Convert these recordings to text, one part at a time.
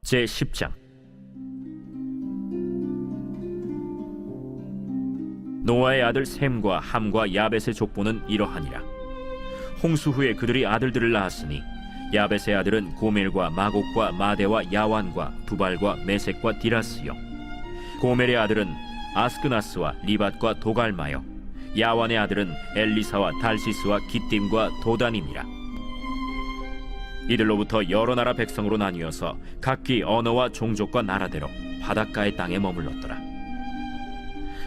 제10장. 노아의 아들 셈과 함과 야벳의 족보는 이러하니라. 홍수 후에 그들이 아들들을 낳았으니 야벳의 아들은 고멜과 마곡과 마대와 야완과 두발과 메섹과 디라스요, 고멜의 아들은 아스크나스와 리밧과 도갈마요, 야완의 아들은 엘리사와 달시스와 기띔과 도단임이라. 이들로부터 여러 나라 백성으로 나뉘어서 각기 언어와 종족과 나라대로 바닷가의 땅에 머물렀더라.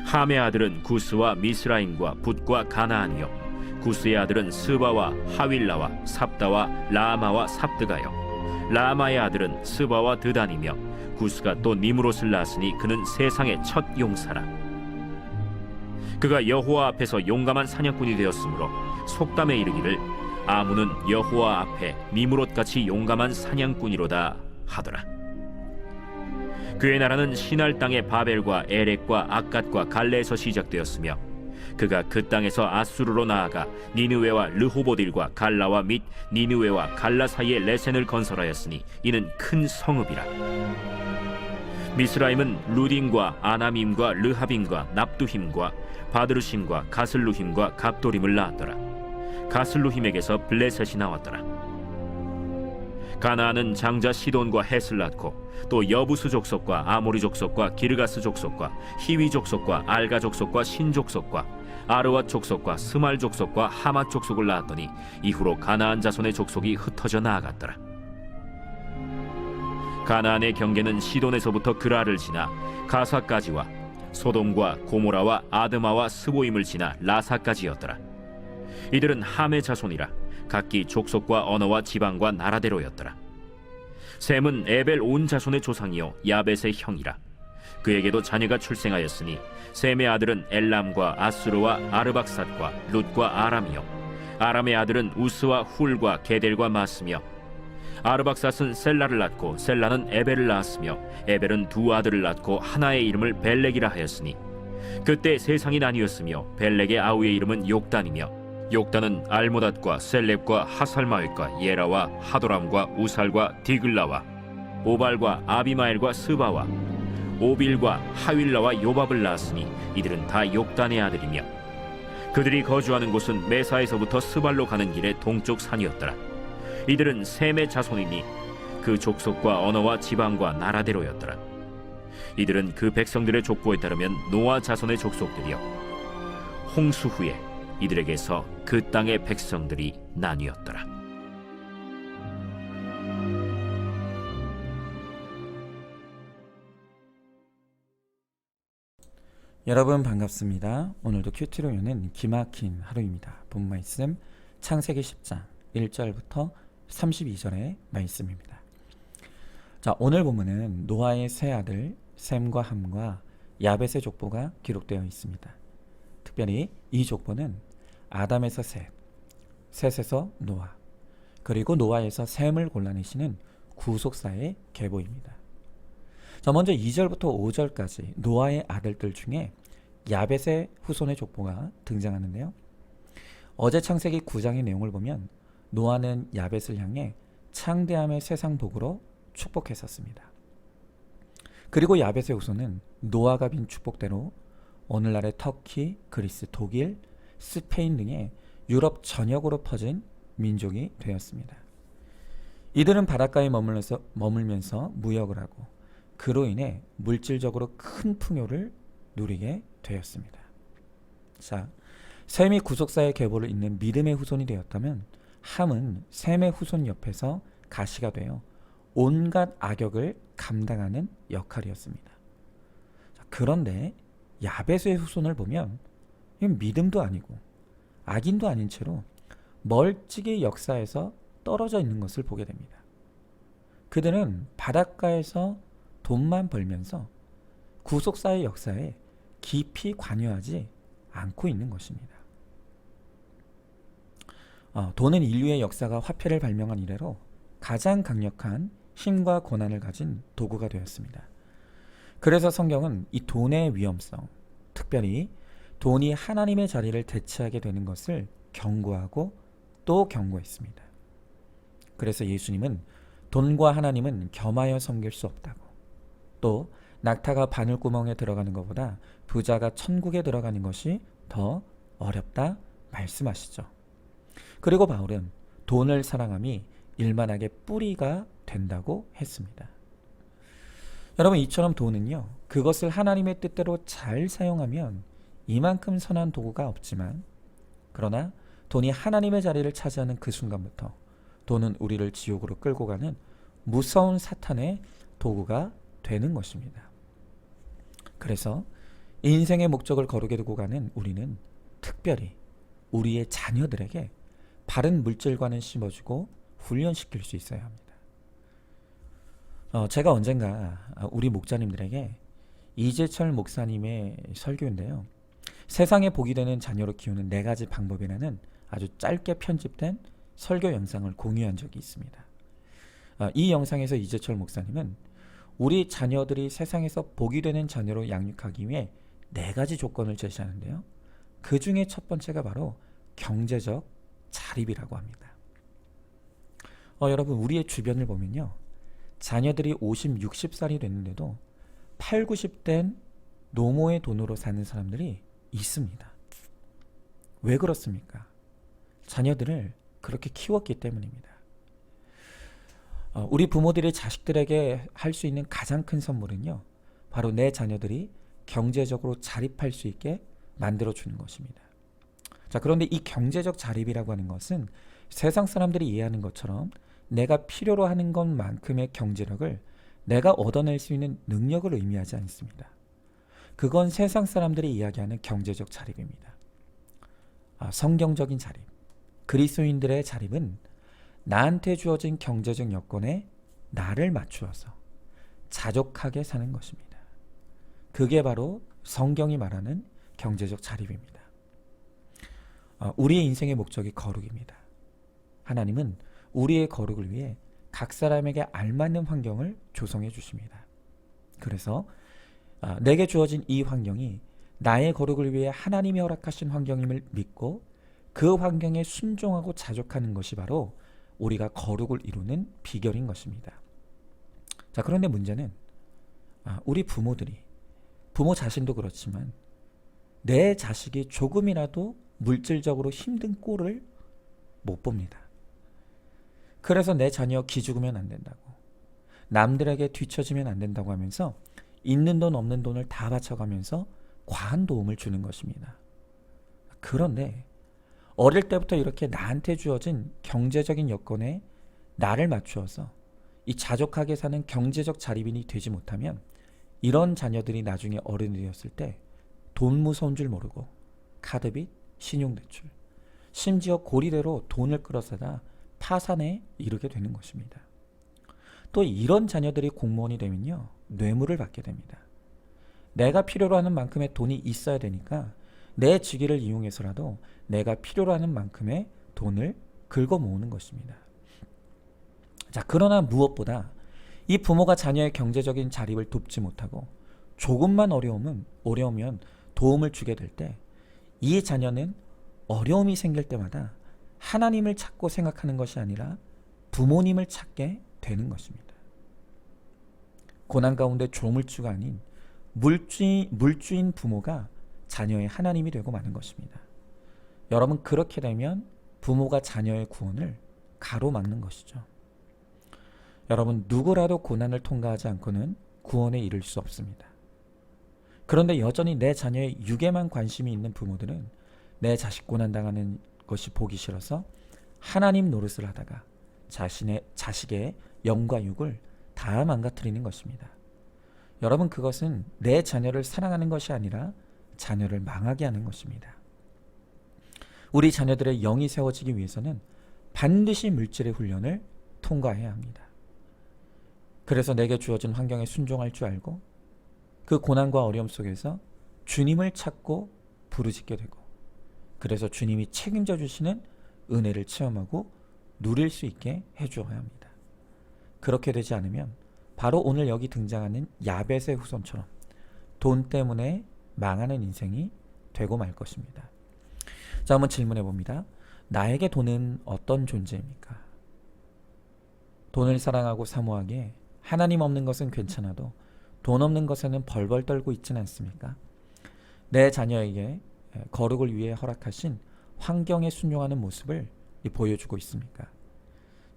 함의 아들은 구스와 미스라임과 붓과 가나안이요, 구스의 아들은 스바와 하윌라와 삽다와 라마와 삽드가요, 라마의 아들은 스바와 드단이며, 구스가 또 니므롯을 낳았으니 그는 세상의 첫 용사라. 그가 여호와 앞에서 용감한 사냥꾼이 되었으므로 속담에 이르기를 아문은 여호와 앞에 니므롯같이 용감한 사냥꾼이로다 하더라. 그의 나라는 시날 땅의 바벨과 에렉과 악갓과 갈레에서 시작되었으며, 그가 그 땅에서 아수르로 나아가 니느웨와 르호보딜과 갈라와 및 니느웨와 갈라 사이에 레센을 건설하였으니 이는 큰 성읍이라. 미스라임은 루딘과 아나밈과 르하빔과 납두힘과 바드르심과 가슬루힘과 갑도림을 낳았더라. 가슬루힘에게서 블레셋이 나왔더라. 가나안은 장자 시돈과 헷을 낳고 또 여부스 족속과 아모리 족속과 기르가스 족속과 히위 족속과 알가 족속과 신 족속과 아르왓 족속과 스말 족속과 하맛 족속을 낳았더니 이후로 가나안 자손의 족속이 흩어져 나아갔더라. 가나안의 경계는 시돈에서부터 그라를 지나 가사까지와 소돔과 고모라와 아드마와 스보임을 지나 라사까지였더라. 이들은 함의 자손이라 각기 족속과 언어와 지방과 나라대로였더라. 셈은 에벨 온 자손의 조상이요 야벳의 형이라. 그에게도 자녀가 출생하였으니 셈의 아들은 엘람과 아수르와 아르박삿과 룻과 아람이요, 아람의 아들은 우스와 훌과 게델과 마스며, 아르박삿은 셀라를 낳고 셀라는 에벨을 낳았으며, 에벨은 두 아들을 낳고 하나의 이름을 벨렉이라 하였으니 그때 세상이 나뉘었으며 벨렉의 아우의 이름은 욕단이며, 욕단은 알모닷과 셀렙과 하살마웻과 예라와 하도람과 우살과 디글라와 오발과 아비마엘과 스바와 오빌과 하윌라와 요밥을 낳았으니 이들은 다 욕단의 아들이며, 그들이 거주하는 곳은 메사에서부터 스발로 가는 길의 동쪽 산이었더라. 이들은 셈의 자손이니 그 족속과 언어와 지방과 나라대로였더라. 이들은 그 백성들의 족보에 따르면 노아 자손의 족속들이요, 홍수 후에 이들에게서 그 땅의 백성들이 나뉘었더라. 여러분 반갑습니다. 오늘도 큐티로 여는 기막힌 하루입니다. 본 말씀 창세기 10장 1절부터 32절의 말씀입니다. 자, 오늘 본문은 노아의 세 아들 셈과 함과 야벳의 족보가 기록되어 있습니다. 특별히 이 족보는 아담에서 셋, 셋에서 노아, 그리고 노아에서 셈을 골라내시는 구속사의 계보입니다. 자, 먼저 2절부터 5절까지 노아의 아들들 중에 야벳의 후손의 족보가 등장하는데요. 어제 창세기 9장의 내용을 보면 노아는 야벳을 향해 창대함의 세상 복으로 축복했었습니다. 그리고 야벳의 후손은 노아가 빈 축복대로 오늘날의 터키, 그리스, 독일, 스페인 등의 유럽 전역으로 퍼진 민족이 되었습니다. 이들은 바닷가에 머물면서 무역을 하고 그로 인해 물질적으로 큰 풍요를 누리게 되었습니다. 자, 셈이 구속사의 계보를 잇는 믿음의 후손이 되었다면 함은 셈의 후손 옆에서 가시가 되어 온갖 악역을 감당하는 역할이었습니다. 자, 그런데 야벳의 후손을 보면 믿음도 아니고 악인도 아닌 채로 멀찍이 역사에서 떨어져 있는 것을 보게 됩니다. 그들은 바닷가에서 돈만 벌면서 구속사의 역사에 깊이 관여하지 않고 있는 것입니다. 돈은 인류의 역사가 화폐를 발명한 이래로 가장 강력한 힘과 권한을 가진 도구가 되었습니다. 그래서 성경은 이 돈의 위험성, 특별히 돈이 하나님의 자리를 대체하게 되는 것을 경고하고 또 경고했습니다. 그래서 예수님은 돈과 하나님은 겸하여 섬길 수 없다고. 또 낙타가 바늘구멍에 들어가는 것보다 부자가 천국에 들어가는 것이 더 어렵다 말씀하시죠. 그리고 바울은 돈을 사랑함이 일만하게 뿌리가 된다고 했습니다. 여러분, 이처럼 돈은요, 그것을 하나님의 뜻대로 잘 사용하면 이만큼 선한 도구가 없지만, 그러나 돈이 하나님의 자리를 차지하는 그 순간부터 돈은 우리를 지옥으로 끌고 가는 무서운 사탄의 도구가 되는 것입니다. 그래서 인생의 목적을 거르게 두고 가는 우리는 특별히 우리의 자녀들에게 바른 물질관을 심어주고 훈련시킬 수 있어야 합니다. 제가 언젠가 우리 목자님들에게 이재철 목사님의 설교인데요, 세상에 복이 되는 자녀로 키우는 4가지 방법이라는 아주 짧게 편집된 설교 영상을 공유한 적이 있습니다. 이 영상에서 이재철 목사님은 우리 자녀들이 세상에서 복이 되는 자녀로 양육하기 위해 4가지 조건을 제시하는데요, 그 중에 첫 번째가 바로 경제적 자립이라고 합니다. 여러분, 우리의 주변을 보면요, 자녀들이 50, 60살이 됐는데도 8, 90된 노모의 돈으로 사는 사람들이 있습니다. 왜 그렇습니까? 자녀들을 그렇게 키웠기 때문입니다. 우리 부모들이 자식들에게 할 수 있는 가장 큰 선물은요, 바로 내 자녀들이 경제적으로 자립할 수 있게 만들어주는 것입니다. 자, 그런데 이 경제적 자립이라고 하는 것은 세상 사람들이 이해하는 것처럼 내가 필요로 하는 것만큼의 경제력을 내가 얻어낼 수 있는 능력을 의미하지 않습니다. 그건 세상 사람들이 이야기하는 경제적 자립입니다. 성경적인 자립, 그리스도인들의 자립은 나한테 주어진 경제적 여건에 나를 맞추어서 자족하게 사는 것입니다. 그게 바로 성경이 말하는 경제적 자립입니다. 우리의 인생의 목적이 거룩입니다. 하나님은 우리의 거룩을 위해 각 사람에게 알맞는 환경을 조성해 주십니다. 그래서 내게 주어진 이 환경이 나의 거룩을 위해 하나님이 허락하신 환경임을 믿고 그 환경에 순종하고 자족하는 것이 바로 우리가 거룩을 이루는 비결인 것입니다. 자, 그런데 문제는 우리 부모 자신도 그렇지만 내 자식이 조금이라도 물질적으로 힘든 꼴을 못 봅니다. 그래서 내 자녀 기죽으면 안 된다고, 남들에게 뒤처지면 안 된다고 하면서 있는 돈 없는 돈을 다 바쳐가면서 과한 도움을 주는 것입니다. 그런데 어릴 때부터 이렇게 나한테 주어진 경제적인 여건에 나를 맞추어서 이 자족하게 사는 경제적 자립인이 되지 못하면 이런 자녀들이 나중에 어른이 되었을 때 돈 무서운 줄 모르고 카드빚, 신용대출, 심지어 고리대로 돈을 끌어사다 파산에 이르게 되는 것입니다. 또 이런 자녀들이 공무원이 되면요, 뇌물을 받게 됩니다. 내가 필요로 하는 만큼의 돈이 있어야 되니까 내 직위를 이용해서라도 내가 필요로 하는 만큼의 돈을 긁어 모으는 것입니다. 자, 그러나 무엇보다 이 부모가 자녀의 경제적인 자립을 돕지 못하고 조금만 어려우면 도움을 주게 될 때 이 자녀는 어려움이 생길 때마다 하나님을 찾고 생각하는 것이 아니라 부모님을 찾게 되는 것입니다. 고난 가운데 조물주가 아닌 물주인 부모가 자녀의 하나님이 되고 마는 것입니다. 여러분, 그렇게 되면 부모가 자녀의 구원을 가로막는 것이죠. 여러분, 누구라도 고난을 통과하지 않고는 구원에 이를 수 없습니다. 그런데 여전히 내 자녀의 육에만 관심이 있는 부모들은 내 자식 고난당하는 것이 보기 싫어서 하나님 노릇을 하다가 자식의 영과 육을 다 망가뜨리는 것입니다. 여러분, 그것은 내 자녀를 사랑하는 것이 아니라 자녀를 망하게 하는 것입니다. 우리 자녀들의 영이 세워지기 위해서는 반드시 물질의 훈련을 통과해야 합니다. 그래서 내게 주어진 환경에 순종할 줄 알고 그 고난과 어려움 속에서 주님을 찾고 부르짖게 되고, 그래서 주님이 책임져 주시는 은혜를 체험하고 누릴 수 있게 해주어야 합니다. 그렇게 되지 않으면 바로 오늘 여기 등장하는 야벳의 후손처럼 돈 때문에 망하는 인생이 되고 말 것입니다. 자, 한번 질문해 봅니다. 나에게 돈은 어떤 존재입니까? 돈을 사랑하고 사모하기에 하나님 없는 것은 괜찮아도 돈 없는 것에는 벌벌 떨고 있지는 않습니까? 내 자녀에게 거룩을 위해 허락하신 환경에 순종하는 모습을 보여주고 있습니까?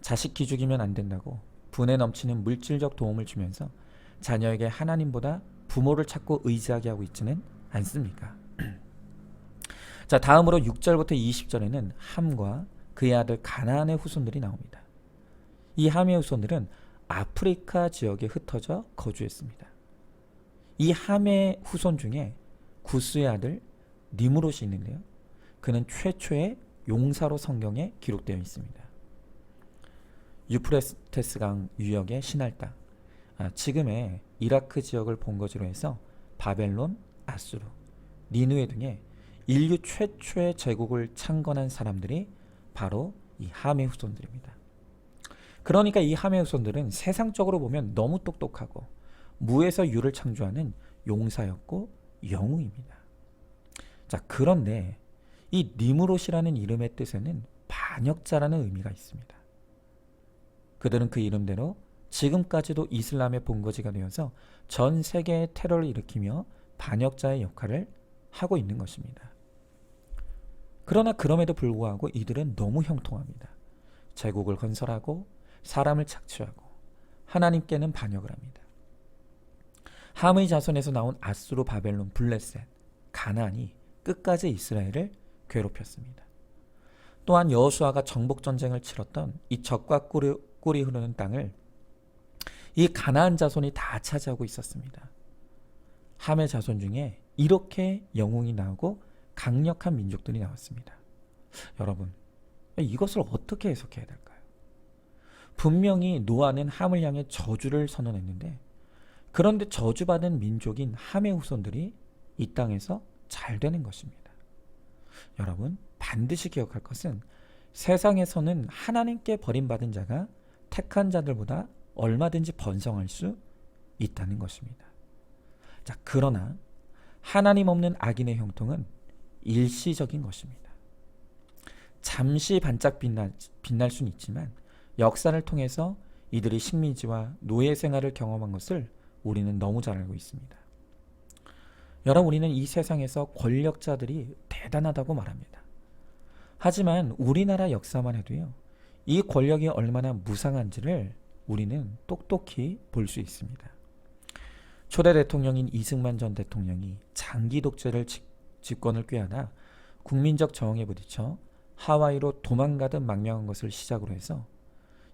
자식 기죽이면 안 된다고 분에 넘치는 물질적 도움을 주면서 자녀에게 하나님보다 부모를 찾고 의지하게 하고 있지는 않습니까? 자, 다음으로 6절부터 20절에는 함과 그의 아들 가나안의 후손들이 나옵니다. 이 함의 후손들은 아프리카 지역에 흩어져 거주했습니다. 이 함의 후손 중에 구스의 아들 니므롯이 있는데요. 그는 최초의 용사로 성경에 기록되어 있습니다. 유프레테스강 유역의 신할 땅, 지금의 이라크 지역을 본거지로 해서 바벨론, 아수르, 니느웨 등의 인류 최초의 제국을 창건한 사람들이 바로 이 함의 후손들입니다. 그러니까 이 함의 후손들은 세상적으로 보면 너무 똑똑하고 무에서 유를 창조하는 용사였고 영웅입니다. 자, 그런데 이 니므롯이라는 이름의 뜻에는 반역자라는 의미가 있습니다. 그들은 그 이름대로 지금까지도 이슬람의 본거지가 되어서 전 세계에 테러를 일으키며 반역자의 역할을 하고 있는 것입니다. 그러나 그럼에도 불구하고 이들은 너무 형통합니다. 제국을 건설하고 사람을 착취하고 하나님께는 반역을 합니다. 함의 자손에서 나온 아수르, 바벨론, 블레셋, 가나안이 끝까지 이스라엘을 괴롭혔습니다. 또한 여호수아가 정복전쟁을 치렀던 이 적과 꿀이 흐르는 땅을 이 가나안 자손이 다 차지하고 있었습니다. 함의 자손 중에 이렇게 영웅이 나오고 강력한 민족들이 나왔습니다. 여러분, 이것을 어떻게 해석해야 될까요? 분명히 노아는 함을 향해 저주를 선언했는데, 그런데 저주받은 민족인 함의 후손들이 이 땅에서 잘 되는 것입니다. 여러분, 반드시 기억할 것은 세상에서는 하나님께 버림받은 자가 택한 자들보다 얼마든지 번성할 수 있다는 것입니다. 자, 그러나 하나님 없는 악인의 형통은 일시적인 것입니다. 잠시 반짝 빛날 수는 있지만 역사를 통해서 이들이 식민지와 노예 생활을 경험한 것을 우리는 너무 잘 알고 있습니다. 여러분, 우리는 이 세상에서 권력자들이 대단하다고 말합니다. 하지만 우리나라 역사만 해도요, 이 권력이 얼마나 무상한지를 우리는 똑똑히 볼 수 있습니다. 초대 대통령인 이승만 전 대통령이 장기 독재를 집권을 꾀하다 국민적 저항에 부딪혀 하와이로 도망가듯 망명한 것을 시작으로 해서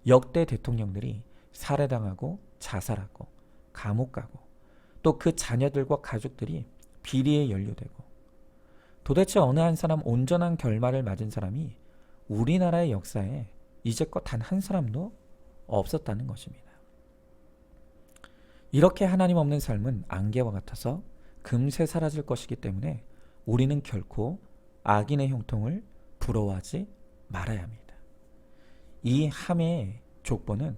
역대 대통령들이 살해당하고 자살하고 감옥 가고 또 그 자녀들과 가족들이 비리에 연루되고, 도대체 어느 한 사람 온전한 결말을 맞은 사람이 우리나라의 역사에 이제껏 단 한 사람도 없었다는 것입니다. 이렇게 하나님 없는 삶은 안개와 같아서 금세 사라질 것이기 때문에 우리는 결코 악인의 형통을 부러워하지 말아야 합니다. 이 함의 족보는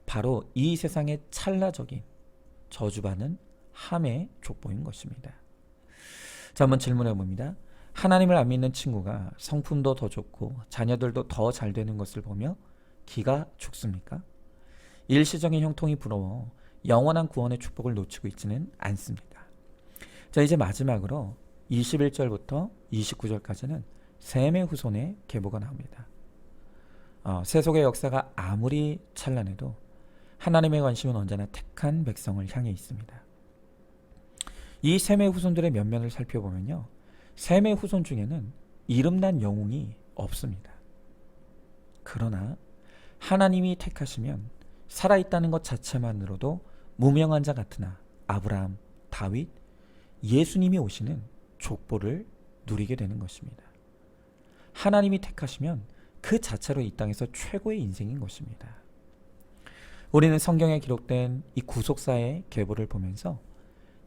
바로 이 세상의 찰나적인 저주받는 함의 족보인 것입니다. 자, 한번 질문해 봅니다. 하나님을 안 믿는 친구가 성품도 더 좋고 자녀들도 더 잘 되는 것을 보며 기가 죽습니까? 일시적인 형통이 부러워 영원한 구원의 축복을 놓치고 있지는 않습니다. 자, 이제 마지막으로 21절부터 29절까지는 셈의 후손의 계보가 나옵니다. 세속의 역사가 아무리 찬란해도 하나님의 관심은 언제나 택한 백성을 향해 있습니다. 이 셈의 후손들의 면면을 살펴보면요, 셈의 후손 중에는 이름난 영웅이 없습니다. 그러나 하나님이 택하시면 살아있다는 것 자체만으로도 무명한 자 같으나 아브라함, 다윗, 예수님이 오시는 족보를 누리게 되는 것입니다. 하나님이 택하시면 그 자체로 이 땅에서 최고의 인생인 것입니다. 우리는 성경에 기록된 이 구속사의 계보를 보면서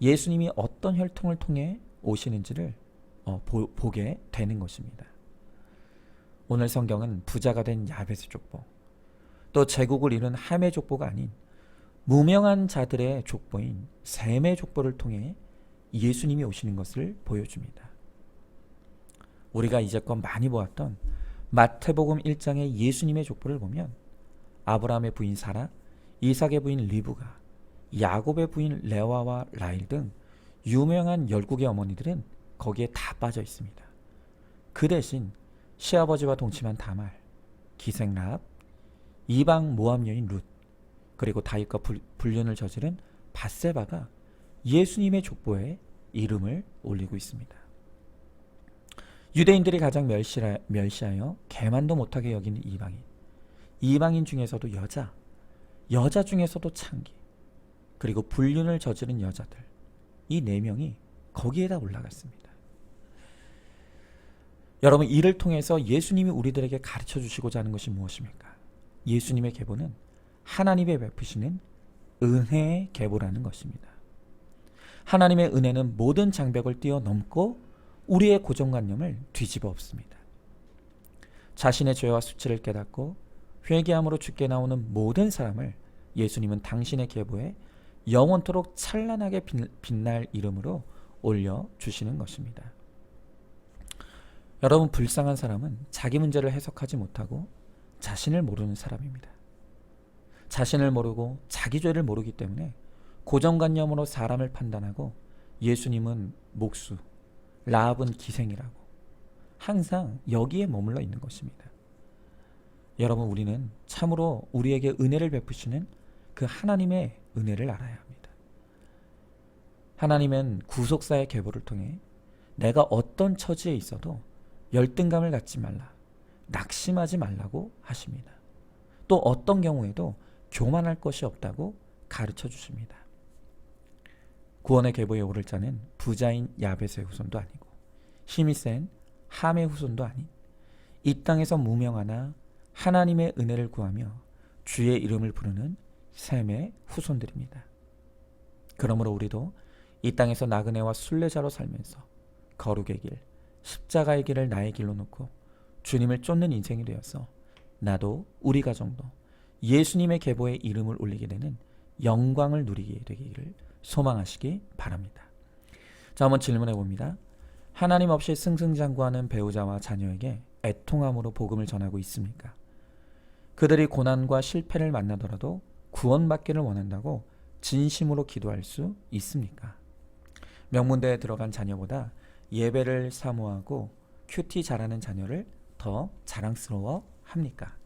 예수님이 어떤 혈통을 통해 오시는지를 보게 되는 것입니다. 오늘 성경은 부자가 된 야베스 족보, 또 제국을 이룬 함의 족보가 아닌 무명한 자들의 족보인 셈의 족보를 통해 예수님이 오시는 것을 보여줍니다. 우리가 이제껏 많이 보았던 마태복음 1장의 예수님의 족보를 보면 아브라함의 부인 사라, 이삭의 부인 리브가, 야곱의 부인 레와와 라일 등 유명한 열국의 어머니들은 거기에 다 빠져 있습니다. 그 대신 시아버지와 동침한 다말, 기생 라합, 이방 모압 여인 룻, 그리고 다윗과 불륜을 저지른 밧세바가 예수님의 족보에 이름을 올리고 있습니다. 유대인들이 가장 멸시하여 개만도 못하게 여기는 이방인 중에서도 여자 중에서도 창기, 그리고 불륜을 저지른 여자들, 이 4명이 거기에다 올라갔습니다. 여러분, 이를 통해서 예수님이 우리들에게 가르쳐 주시고자 하는 것이 무엇입니까? 예수님의 계보는 하나님의 베푸시는 은혜의 계보라는 것입니다. 하나님의 은혜는 모든 장벽을 뛰어넘고 우리의 고정관념을 뒤집어 엎습니다. 자신의 죄와 수치를 깨닫고 회개함으로 주께 나오는 모든 사람을 예수님은 당신의 계보에 영원토록 찬란하게 빛날 이름으로 올려주시는 것입니다. 여러분, 불쌍한 사람은 자기 문제를 해석하지 못하고 자신을 모르는 사람입니다. 자신을 모르고 자기 죄를 모르기 때문에 고정관념으로 사람을 판단하고 예수님은 목수, 라합은 기생이라고 항상 여기에 머물러 있는 것입니다. 여러분, 우리는 참으로 우리에게 은혜를 베푸시는 그 하나님의 은혜를 알아야 합니다. 하나님은 구속사의 계보를 통해 내가 어떤 처지에 있어도 열등감을 갖지 말라, 낙심하지 말라고 하십니다. 또 어떤 경우에도 교만할 것이 없다고 가르쳐 주십니다. 구원의 계보에 오를 자는 부자인 야벳의 후손도 아니고 힘이 센 함의 후손도 아닌 이 땅에서 무명하나 하나님의 은혜를 구하며 주의 이름을 부르는 셈의 후손들입니다. 그러므로 우리도 이 땅에서 나그네와 순례자로 살면서 거룩의 길, 십자가의 길을 나의 길로 놓고 주님을 쫓는 인생이 되어서 나도 우리 가정도 예수님의 계보에 이름을 올리게 되는 영광을 누리게 되기를 소망하시기 바랍니다. 자, 한번 질문해 봅니다. 하나님 없이 승승장구하는 배우자와 자녀에게 애통함으로 복음을 전하고 있습니까? 그들이 고난과 실패를 만나더라도 구원받기를 원한다고 진심으로 기도할 수 있습니까? 명문대에 들어간 자녀보다 예배를 사모하고 큐티 잘하는 자녀를 더 자랑스러워 합니까?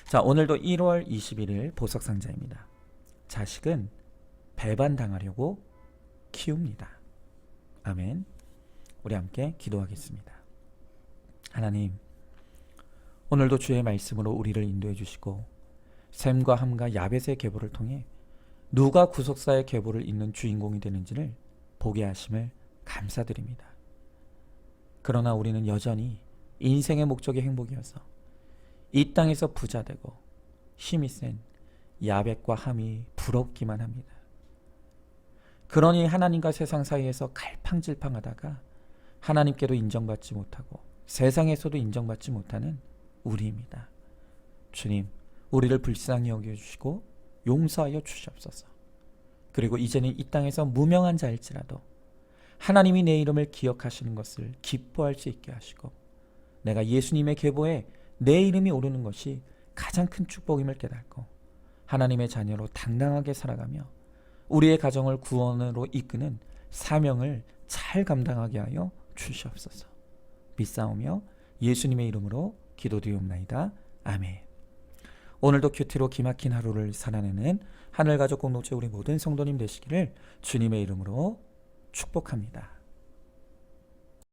자, 오늘도 1월 21일 보석상자입니다. 자식은 배반당하려고 키웁니다. 아멘. 우리 함께 기도하겠습니다. 하나님, 오늘도 주의 말씀으로 우리를 인도해 주시고 셈과 함과 야벳의 계보를 통해 누가 구속사의 계보를 잇는 주인공이 되는지를 보게 하심을 감사드립니다. 그러나 우리는 여전히 인생의 목적이 행복이어서 이 땅에서 부자 되고 힘이 센 야벳과 함이 부럽기만 합니다. 그러니 하나님과 세상 사이에서 갈팡질팡하다가 하나님께도 인정받지 못하고 세상에서도 인정받지 못하는 우리입니다. 주님, 우리를 불쌍히 여겨주시고 용서하여 주시옵소서. 그리고 이제는 이 땅에서 무명한 자일지라도 하나님이 내 이름을 기억하시는 것을 기뻐할 수 있게 하시고 내가 예수님의 계보에 내 이름이 오르는 것이 가장 큰 축복임을 깨닫고 하나님의 자녀로 당당하게 살아가며 우리의 가정을 구원으로 이끄는 사명을 잘 감당하게 하여 주시옵소서. 믿사오며 예수님의 이름으로 기도드리옵나이다. 아멘. 오늘도 큐티로 기막힌 하루를 살아내는 하늘가족 공동체 우리 모든 성도님 되시기를 주님의 이름으로 축복합니다.